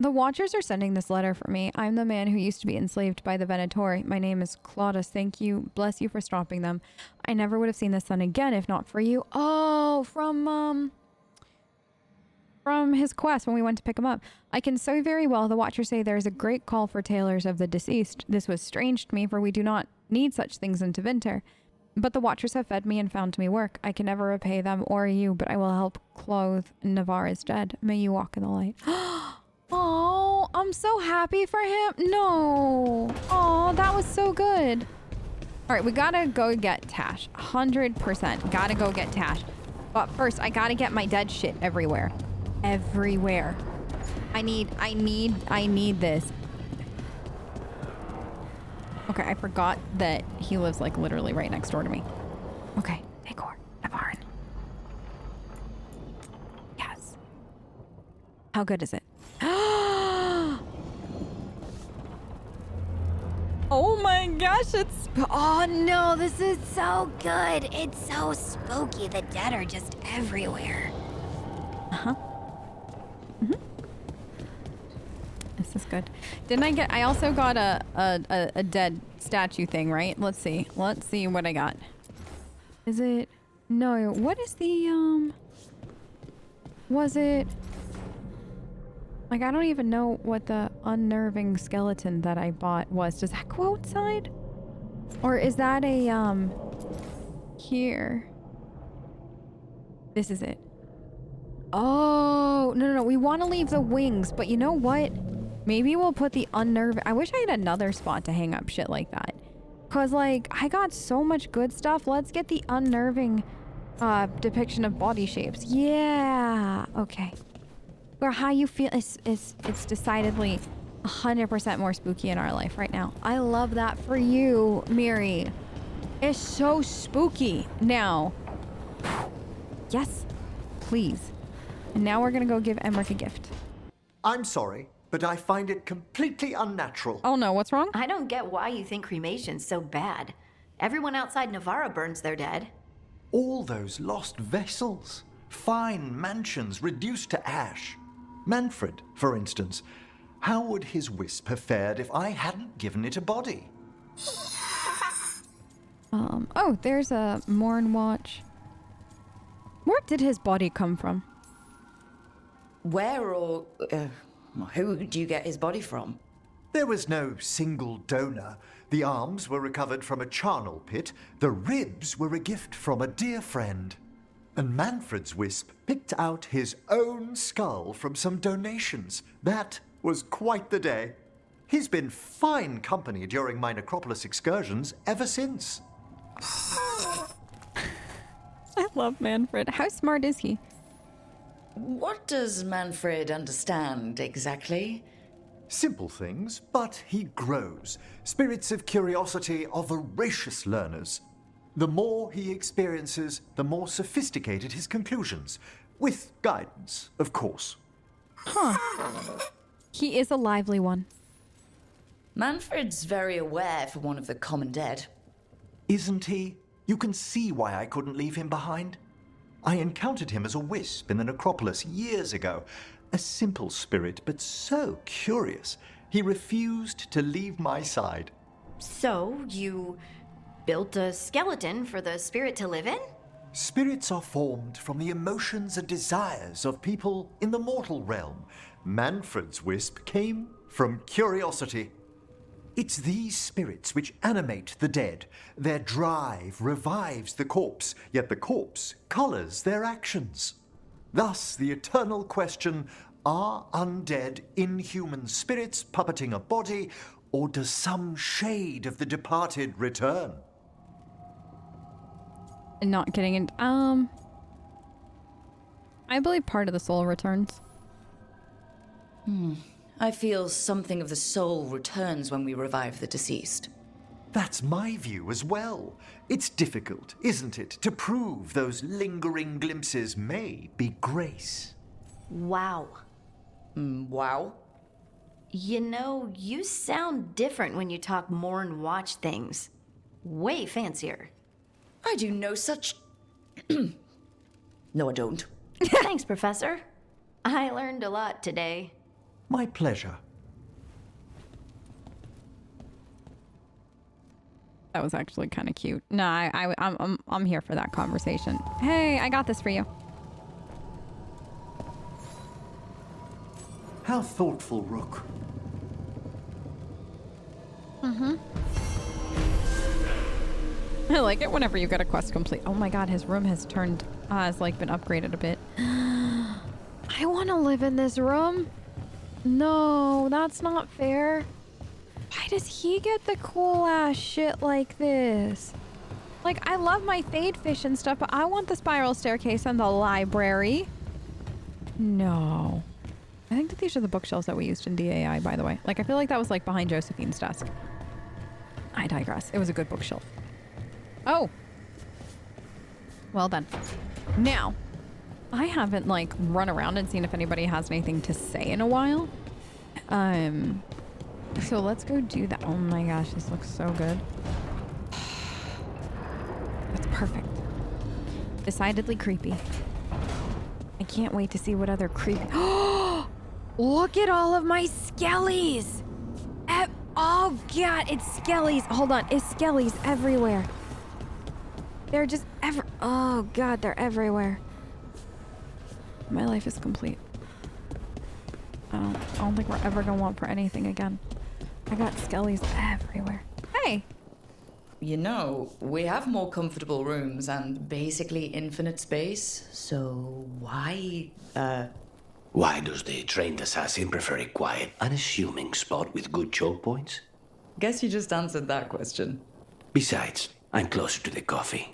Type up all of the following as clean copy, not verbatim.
The Watchers are sending this letter for me. I'm the man who used to be enslaved by the Venatori. My name is Claudius. Thank you. Bless you for stopping them. I never would have seen the sun again if not for you. Oh, from his quest when we went to pick him up. I can so very well, the Watchers say, there is a great call for tailors of the deceased. This was strange to me, for we do not need such things in Tevinter. But the Watchers have fed me and found me work. I can never repay them or you, but I will help clothe Navarra's dead. May you walk in the light. Oh, I'm so happy for him. No. Oh, that was so good. All right, we gotta go get Taash. 100%. Gotta go get Taash. But first, I gotta get my dead shit everywhere. Everywhere. I need this. Okay, I forgot that he lives like literally right next door to me. Okay, Veilguard, Navarran. Yes. How good is it? Oh my gosh, it's... Oh no, this is so good. It's so spooky. The dead are just everywhere. Uh-huh. Mm-hmm. This is good. Didn't I get... I also got a dead statue thing, right? Let's see. Let's see what I got. Is it... No, what is the, Was it... Like, I don't even know what the unnerving skeleton that I bought was. Does that go outside? Or is that a, here? This is it. Oh, no. We want to leave the wings, but you know what? Maybe we'll put the unnerving... I wish I had another spot to hang up shit like that. Because, like, I got so much good stuff. Let's get the unnerving depiction of body shapes. Yeah. Okay. Or how you feel, it's decidedly 100% more spooky in our life right now. I love that for you, Miri. It's so spooky now. Yes, please. And now we're gonna go give Emmerich a gift. I'm sorry, but I find it completely unnatural. Oh no, what's wrong? I don't get why you think cremation's so bad. Everyone outside Navarra burns their dead. All those lost vessels. Fine mansions reduced to ash. Manfred, for instance. How would his wisp have fared if I hadn't given it a body? Oh, there's a Morn watch. Where did his body come from? Where or who do you get his body from? There was no single donor. The arms were recovered from a charnel pit. The ribs were a gift from a dear friend. And Manfred's wisp picked out his own skull from some donations. That was quite the day. He's been fine company during my necropolis excursions ever since. I love Manfred. How smart is he? What does Manfred understand exactly? Simple things, but he grows. Spirits of curiosity are voracious learners. The more he experiences, the more sophisticated his conclusions. With guidance, of course. Huh. He is a lively one. Manfred's very aware for one of the common dead. Isn't he? You can see why I couldn't leave him behind. I encountered him as a wisp in the necropolis years ago. A simple spirit, but so curious. He refused to leave my side. So, you built a skeleton for the spirit to live in? Spirits are formed from the emotions and desires of people in the mortal realm. Manfred's wisp came from curiosity. It's these spirits which animate the dead. Their drive revives the corpse, yet the corpse colors their actions. Thus, the eternal question, are undead inhuman spirits puppeting a body, or does some shade of the departed return? Not getting into... I believe part of the soul returns. I feel something of the soul returns when we revive the deceased. That's my view as well. It's difficult, isn't it, to prove those lingering glimpses may be grace. Wow. Wow. You know, you sound different when you talk Morn watch things. Way fancier. I do no such... No, I don't. Thanks, Professor. I learned a lot today. My pleasure. That was actually kind of cute. No, I'm here for that conversation. Hey, I got this for you. How thoughtful, Rook. I like it whenever you get a quest complete. Oh my god, his room has turned, has like been upgraded a bit. I want to live in this room. No, that's not fair. Why does he get the cool ass shit like this? Like, I love my fade fish and stuff, but I want the spiral staircase and the library. No. I think that these are the bookshelves that we used in DAI, by the way. Like, I feel like that was like behind Josephine's desk. I digress. It was a good bookshelf. Oh. Well done. Now, I haven't like run around and seen if anybody has anything to say in a while. So let's go do that. Oh my gosh, this looks so good. That's perfect. Decidedly creepy. I can't wait to see what other creepy... Look at all of my skellies! Oh god, it's skellies. Hold on, it's skellies everywhere. They're just oh god, they're everywhere. My life is complete. I don't think we're ever gonna want for anything again. I got skellies everywhere. Hey! You know, we have more comfortable rooms and basically infinite space, so why, Why does the trained assassin prefer a quiet, unassuming spot with good choke points? Guess you just answered that question. Besides, I'm closer to the coffee.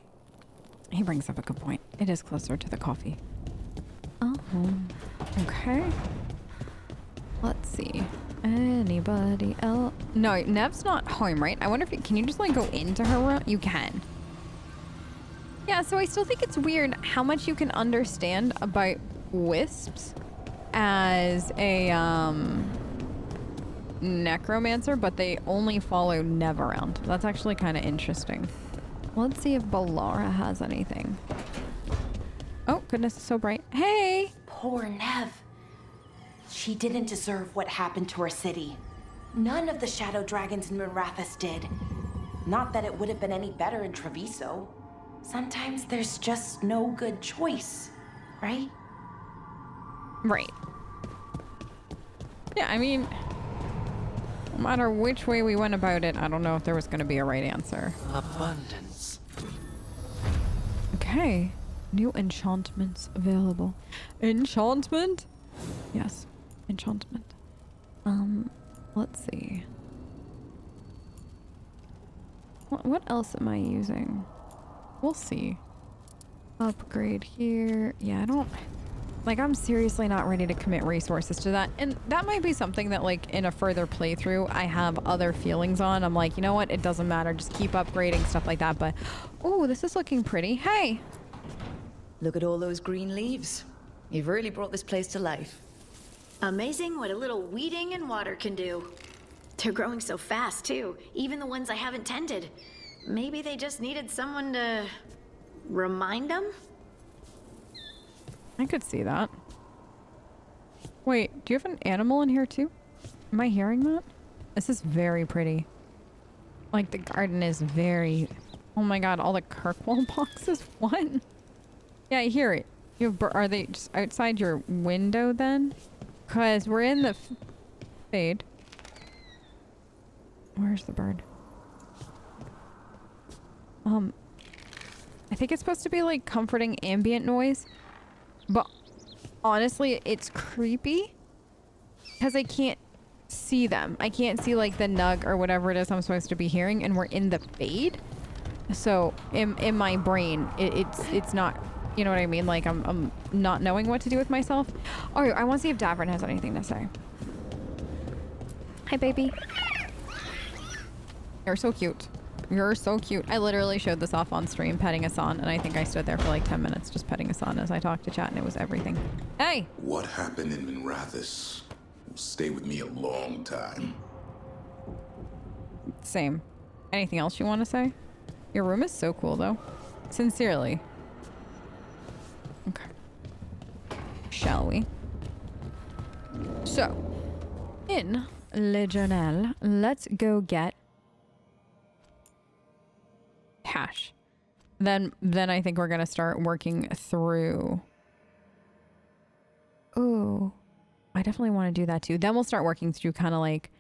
He brings up a good point. It is closer to the coffee. Oh, okay. Let's see. Anybody else? No, Nev's not home, right? I wonder if can you just like go into her room? You can. Yeah, so I still think it's weird how much you can understand about wisps as a necromancer, but they only follow Nev around. That's actually kind of interesting. Let's see if Balara has anything. Oh, goodness, it's so bright. Hey! Poor Nev. She didn't deserve what happened to her city. None of the shadow dragons in Mirathus did. Not that it would have been any better in Treviso. Sometimes there's just no good choice, right? Right. Yeah, I mean, no matter which way we went about it, I don't know if there was going to be a right answer. Abundance. Okay. New enchantments available. Enchantment? Yes. Enchantment. Let's see. What else am I using? We'll see. Upgrade here. Yeah, I don't... Like, I'm seriously not ready to commit resources to that. And that might be something that, like, in a further playthrough, I have other feelings on. I'm like, you know what? It doesn't matter. Just keep upgrading, stuff like that. But, oh, this is looking pretty. Hey! Look at all those green leaves. You've really brought this place to life. Amazing what a little weeding and water can do. They're growing so fast, too. Even the ones I haven't tended. Maybe they just needed someone to remind them? I could see that. Wait, do you have an animal in here too? Am I hearing that? This is very pretty. Like, the garden is very... Oh my god, all the Kirkwall boxes? What? Yeah, I hear it. You have are they just outside your window then? Because we're in the fade. Where's the bird? I think it's supposed to be like comforting ambient noise. But honestly, it's creepy because I can't see them. I can't see like the nug or whatever it is I'm supposed to be hearing, and we're in the fade. So in my brain, it's not, you know what I mean? Like I'm not knowing what to do with myself. Oh, I want to see if Davern has anything to say. Hi, baby. You're so cute. You're so cute. I literally showed this off on stream, petting Hassan, and I think I stood there for like 10 minutes just petting Hassan as I talked to chat, and it was everything. Hey! What happened in Minrathis will stay with me a long time. Same. Anything else you want to say? Your room is so cool, though. Sincerely. Okay. Shall we? So, in Le Journal, let's go get Taash. Then I think we're gonna start working through. Oh, I definitely want to do that too. Then we'll start working through kind of like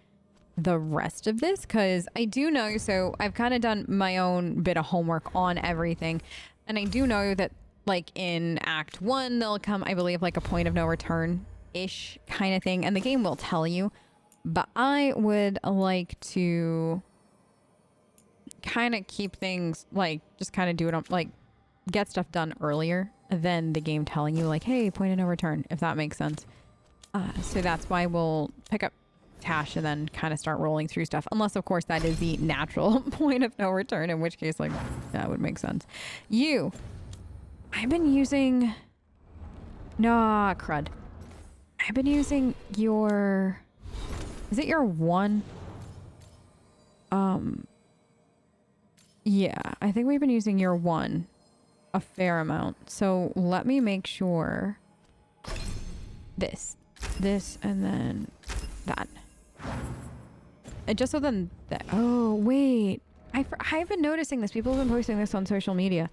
the rest of this, because I do know, so I've kind of done my own bit of homework on everything, and I do know that like in Act 1 there'll come, I believe, like a point of no return ish kind of thing, and the game will tell you, but I would like to kind of keep things like just kind of do it on, like get stuff done earlier than the game telling you like, hey, point of no return, if that makes sense. So that's why we'll pick up Taash and then kind of start rolling through stuff, unless of course that is the natural point of no return, in which case like that would make sense. I've been using crud. I've been using your, is it your one? Yeah, I think we've been using your one a fair amount. So let me make sure this, and then that. And just so then that, oh wait, I've been noticing this. People have been posting this on social media.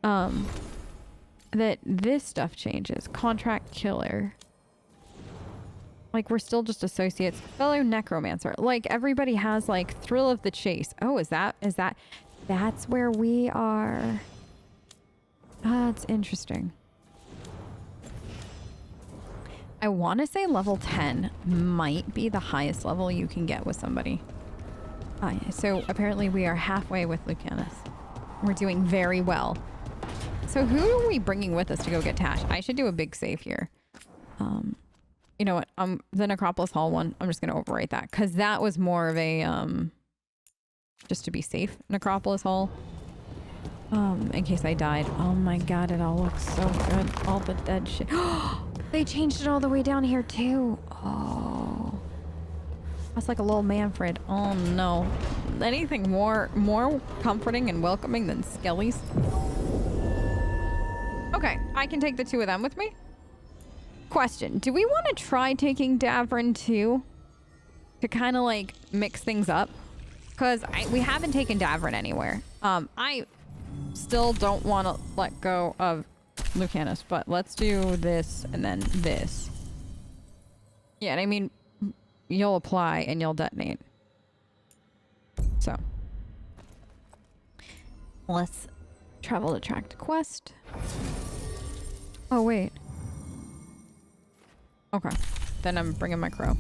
That this stuff changes. Contract killer. Like we're still just associates. Fellow necromancer. Like everybody has like thrill of the chase. Oh, is that that's where we are. That's interesting. I want to say level 10 might be the highest level you can get with somebody. So apparently we are halfway with Lucanus. We're doing very well. So who are we bringing with us to go get Taash? I should do a big save here. You know what? The Necropolis Hall one, I'm just going to overwrite that, because that was more of a, just to be safe, Necropolis Hall. In case I died. Oh my god, it all looks so good. All the dead shit. They changed it all the way down here too. Oh. That's like a little Manfred. Oh no. Anything more comforting and welcoming than skellies? Okay, I can take the two of them with me. Question, do we want to try taking Davrin too? To kind of like mix things up? Because we haven't taken Davrin anywhere. I still don't want to let go of Lucanus, but let's do this and then this. Yeah, and I mean, you'll apply and you'll detonate. So. Let's travel to track to quest. Oh, wait. Okay. Then I'm bringing my crow.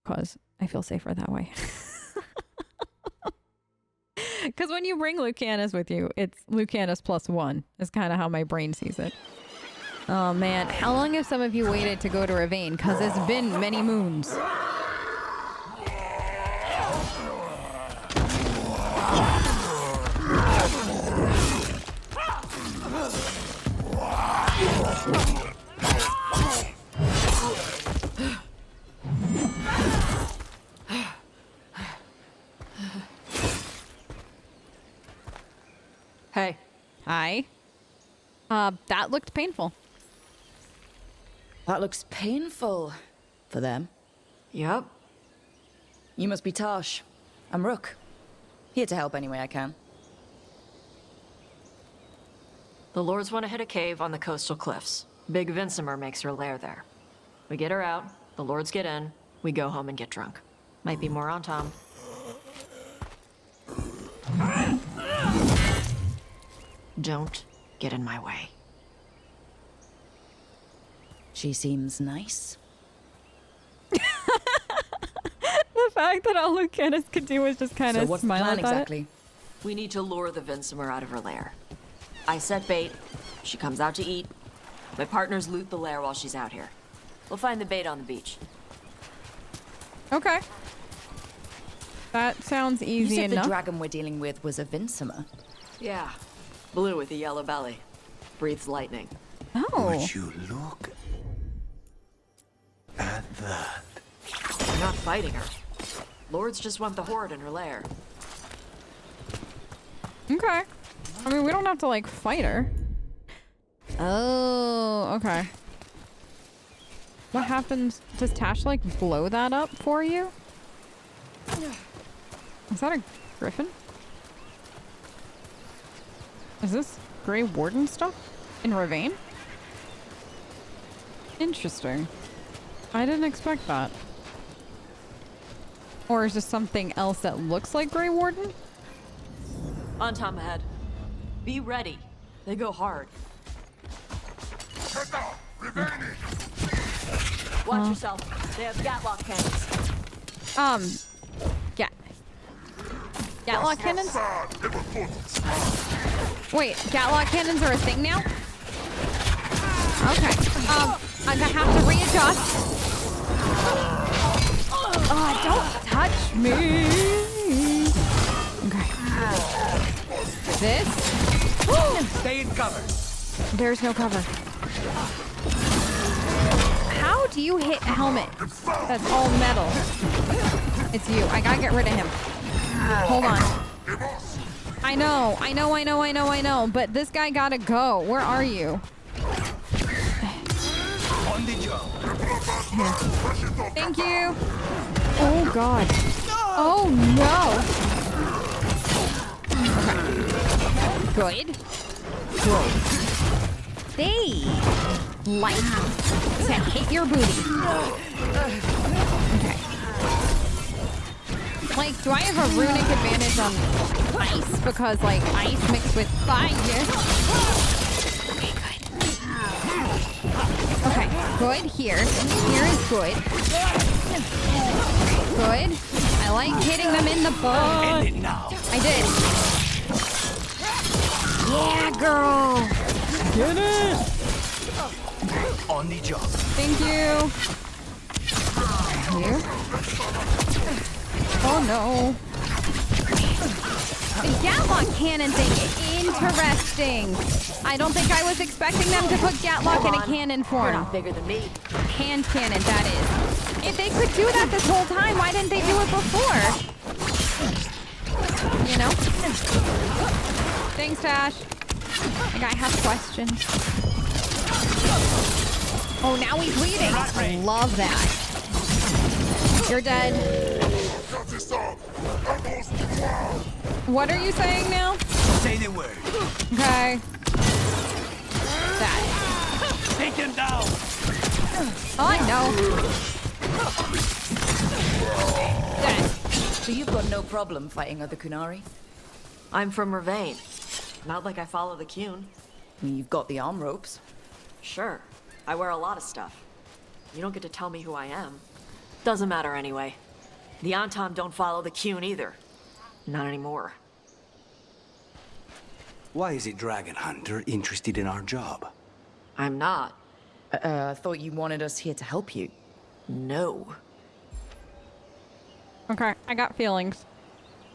Because I feel safer that way. Because when you bring Lucanus with you, it's Lucanus +1 is kind of how my brain sees it. Oh man, how long have some of you waited to go to Ravane? Because it's been many moons. Hey. Hi. That looked painful. That looks painful for them. Yep. You must be Taash. I'm Rook. Here to help any way I can. The Lords want to hit a cave on the coastal cliffs. Big Vincimer makes her lair there. We get her out, the Lords get in, we go home and get drunk. Might be more on Tom. Don't get in my way. She seems nice. The fact that all Lucanus could do was just kind of So what's the smile plan about exactly? We need to lure the Vincimer out of her lair. I set bait, she comes out to eat. My partners loot the lair while she's out here. We'll find the bait on the beach. Okay. That sounds easy You said enough. the dragon we're dealing with was a Vincimer. Yeah. Blue with a yellow belly. Breathes lightning. Oh. Would you look at that? We're not fighting her. Lords just want the horde in her lair. Okay. I mean, we don't have to, like, fight her. Oh, okay. What happens? Does Taash, like, blow that up for you? Is that a griffin? Is this Grey Warden stuff in Ravane? Interesting. I didn't expect that. Or is this something else that looks like Grey Warden? On Tom ahead. Be ready. They go hard. Watch yourself. They have Gatlock cannons. Gatlock cannons? Wait, Gatlock cannons are a thing now? Okay. I'm gonna have to readjust. Oh, don't touch me. Okay. This? Stay in cover. There's no cover. How do you hit a helmet that's all metal? It's you. I gotta get rid of him. Hold on. I know. But this guy gotta go. Where are you? On the job. Here. Thank you. Oh, God. Oh, no. Okay. Good. They like to hit your booty. Okay. Like, do I have a runic advantage on ice? Because, like, ice mixed with fire. Okay, good. Here. Here is good. Good. I like hitting them in the butt. End it now. I did. Yeah, girl. Get it. On the job. Thank you. Here. Oh no. The Gatlock cannon thing, interesting. I don't think I was expecting them to put Gatlock in a cannon You're form. not bigger than me. Hand cannon, that is. If they could do that this whole time, why didn't they do it before? You know? Thanks, Taash. The guy has questions. Oh, now he's bleeding. I love that. You're dead. What are you saying now? Say the word. Okay. That. Take him down. Oh, I know. Dead. So you've got no problem fighting other Kunari? I'm from Ravane. Not like I follow the Qun. I mean, you've got the arm ropes. Sure. I wear a lot of stuff. You don't get to tell me who I am. Doesn't matter anyway. The Antom don't follow the Qun either. Not anymore. Why is a dragon hunter interested in our job? I'm not. I thought you wanted us here to help you. No. Okay, I got feelings.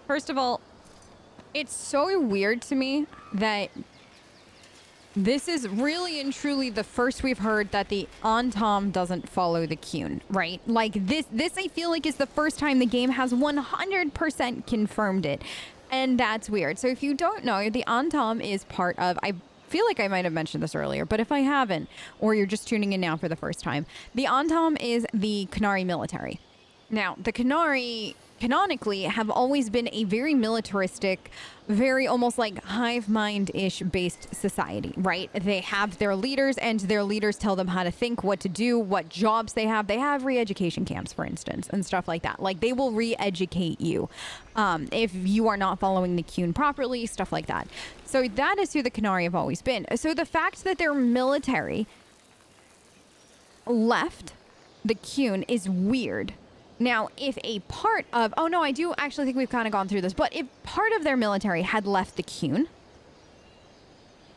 First of all, it's so weird to me that this is really and truly the first we've heard that the Antom doesn't follow the Qun, right? Like, this I feel like is the first time the game has 100% confirmed it. And that's weird. So if you don't know, the Antom is part of... I feel like I might have mentioned this earlier, but if I haven't, or you're just tuning in now for the first time, the Antom is the Qunari military. Now, the Qunari canonically have always been a very militaristic, very almost like hive mind-ish based society, right? They have their leaders and their leaders tell them how to think, what to do, what jobs they have. They have re-education camps, for instance, and stuff like that. Like, they will re-educate you if you are not following the Qun properly, stuff like that. So that is who the Qunari have always been. So the fact that their military left the Qun is weird. Now, if a part of... Oh, no, I do actually think we've kind of gone through this. But if part of their military had left the Qun,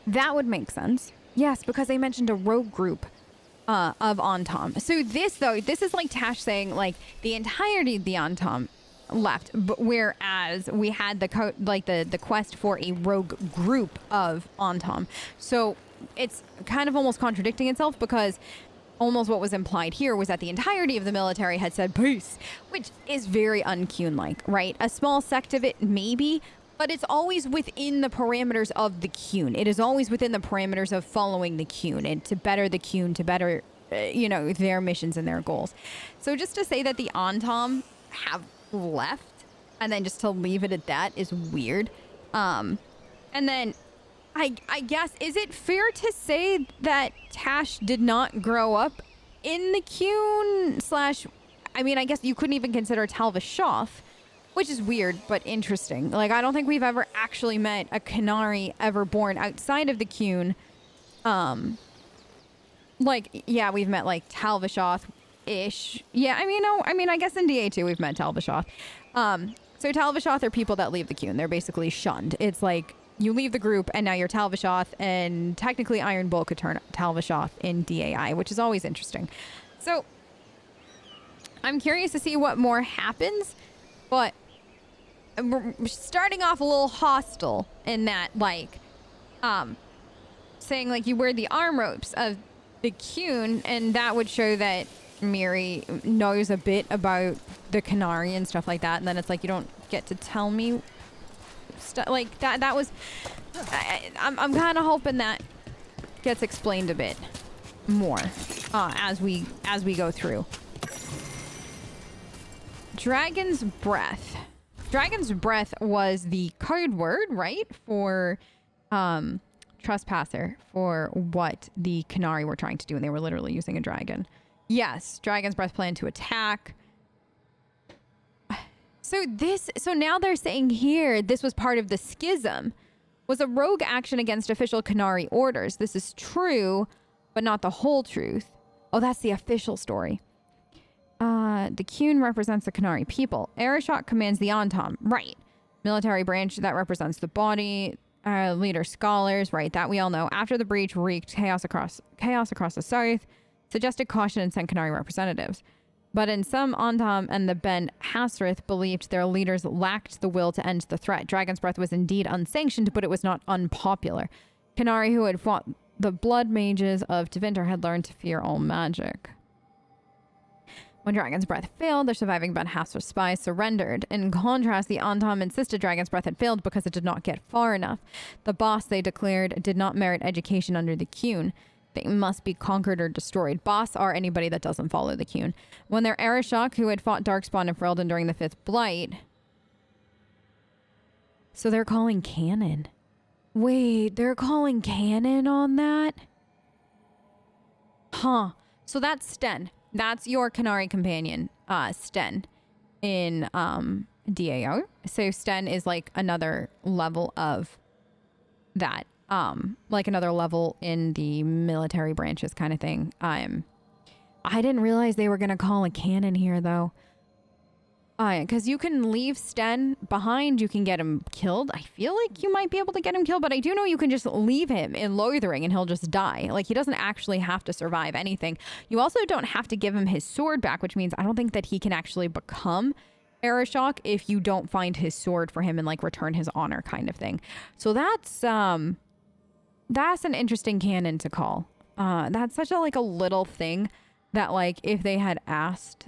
that would make sense. Yes, because they mentioned a rogue group of Antom. So this, though, this is like Taash saying, like, the entirety of the Antom left. But whereas we had the quest for a rogue group of Antom. So it's kind of almost contradicting itself because... almost what was implied here was that the entirety of the military had said peace, which is very un-Qun-like, right? A small sect of it, maybe, but it's always within the parameters of the Qun. It is always within the parameters of following the Qun and to better the Qun, to better you know, their missions and their goals. So just to say that the Antom have left and then just to leave it at that is weird. And then I guess, is it fair to say that Taash did not grow up in the Qun slash, I mean, I guess you couldn't even consider Talvashoth, which is weird, but interesting. Like, I don't think we've ever actually met a Qunari ever born outside of the Qun. Like, yeah, we've met, like, Talvashoth-ish. Yeah, I mean, no, I mean, I guess in DA2 we've met Talvashoth. So Talvashoth are people that leave the Qun. They're basically shunned. It's like, you leave the group, and now you're Talvashoth, and technically Iron Bull could turn Talvashoth in DAI, which is always interesting. So, I'm curious to see what more happens, but we're starting off a little hostile in that, like, saying, like, you wear the arm ropes of the Qun, and that would show that Miri knows a bit about the Qunari and stuff like that, and then it's like, you don't get to tell me stuff like that. That was, I'm kind of hoping that gets explained a bit more as we go through. Dragon's Breath. Dragon's Breath was the code word, right, for Trespasser, for what the Qunari were trying to do, and they were literally using a dragon. Yes, Dragon's Breath planned to attack. So now they're saying here this was part of the schism, was a rogue action against official Qunari orders. This is true, but not the whole truth. Oh, that's the official story. The Qun represents the Qunari people. Arishok commands the Antom. Right. Military branch that represents the body. Leader scholars. Right. That we all know. After the breach wreaked chaos across the south. Suggested caution and sent Qunari representatives. But in some, Antom and the Ben Hasrith believed their leaders lacked the will to end the threat. Dragon's Breath was indeed unsanctioned, but it was not unpopular. Qunari who had fought the blood mages of Tevinter had learned to fear all magic. When Dragon's Breath failed, the surviving Ben Hasrith spies surrendered. In contrast, the Antom insisted Dragon's Breath had failed because it did not get far enough. The boss, they declared, did not merit education under the Qun. They must be conquered or destroyed. Boss are anybody that doesn't follow the Qun. When their Arishok, who had fought Darkspawn and Ferelden during the 5th Blight. So they're calling canon. Wait, they're calling canon on that? Huh. So that's Sten. That's your Qunari companion, Sten, in DAO. So Sten is like another level of that. Like another level in the military branches kind of thing. I didn't realize they were going to call a canon here, though. Because you can leave Sten behind. You can get him killed. I feel like you might be able to get him killed, but I do know you can just leave him in Loithering and he'll just die. Like, he doesn't actually have to survive anything. You also don't have to give him his sword back, which means I don't think that he can actually become Arishok if you don't find his sword for him and, like, return his honor kind of thing. So that's an interesting canon to call. That's such a, like, a little thing that, like, if they had asked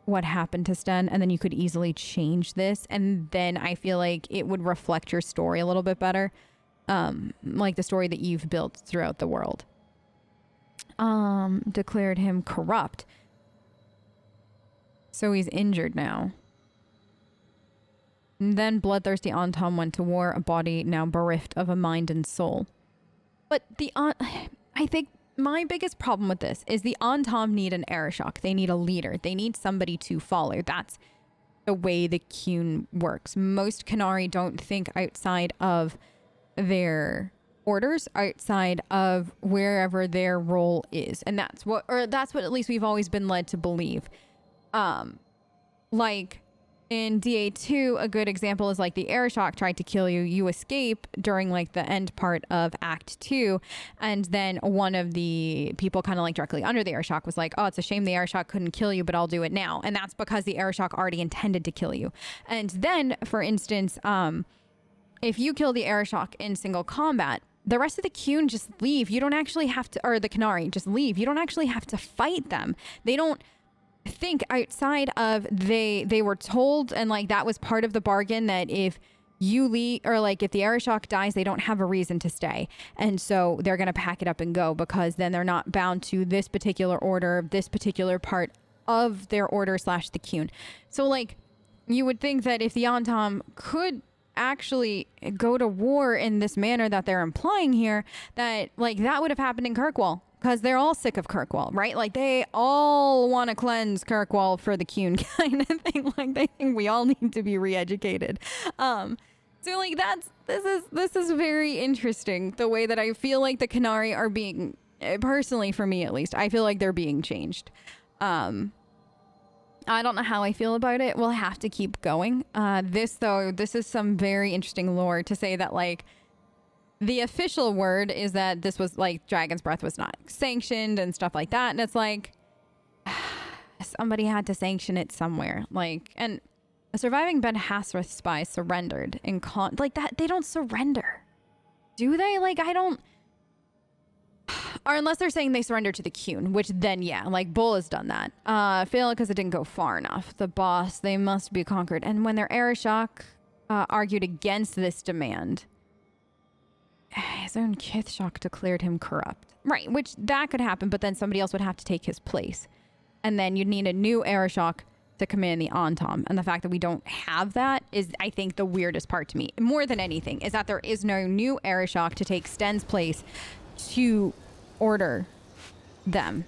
what happened to Sten, and then you could easily change this, and then I feel like it would reflect your story a little bit better, like the story that you've built throughout the world. Declared him corrupt, so he's injured now. And then bloodthirsty Antom went to war, a body now bereft of a mind and soul. But I think my biggest problem with this is the Antom need an Arishok. They need a leader. They need somebody to follow. That's the way the Qun works. Most Qunari don't think outside of their orders, outside of wherever their role is. And that's what at least we've always been led to believe. Like in DA2, a good example is like the Arishok tried to kill you. You escape during like the end part of Act 2. And then one of the people kind of like directly under the Arishok was like, oh, it's a shame the Arishok couldn't kill you, but I'll do it now. And that's because the Arishok already intended to kill you. And then, for instance, if you kill the Arishok in single combat, the rest of the Qun just leave. You don't actually have to, or the Qunari just leave. You don't actually have to fight them. They don't think outside of they were told, and like that was part of the bargain, that if you leave, or like if the Arishok dies, they don't have a reason to stay. And so they're going to pack it up and go, because then they're not bound to this particular order, this particular part of their order / the Qun. So like you would think that if the Antam could actually go to war in this manner that they're implying here, that like that would have happened in Kirkwall, because they're all sick of Kirkwall, right? Like they all want to cleanse Kirkwall for the Qun kind of thing. Like they think we all need to be re-educated. So like this is very interesting, the way that I feel like the Qunari are being, personally for me at least, I feel like they're being changed. I don't know how I feel about it. We'll have to keep going. This is some very interesting lore to say that like the official word is that this was like Dragon's Breath was not sanctioned and stuff like that. And it's like somebody had to sanction it somewhere. Like, and a surviving Ben Hasrath spy surrendered in like that. They don't surrender, do they? Like, I don't. Or unless they're saying they surrender to the Qun, which then, yeah, like Bull has done that. Failed because it didn't go far enough. The boss, they must be conquered. And when their Arishok argued against this demand, his own Kithshok declared him corrupt. Right, which that could happen, but then somebody else would have to take his place. And then you'd need a new Arishok to command the Antam. And the fact that we don't have that is, I think, the weirdest part to me. More than anything, is that there is no new Arishok to take Sten's place to order them.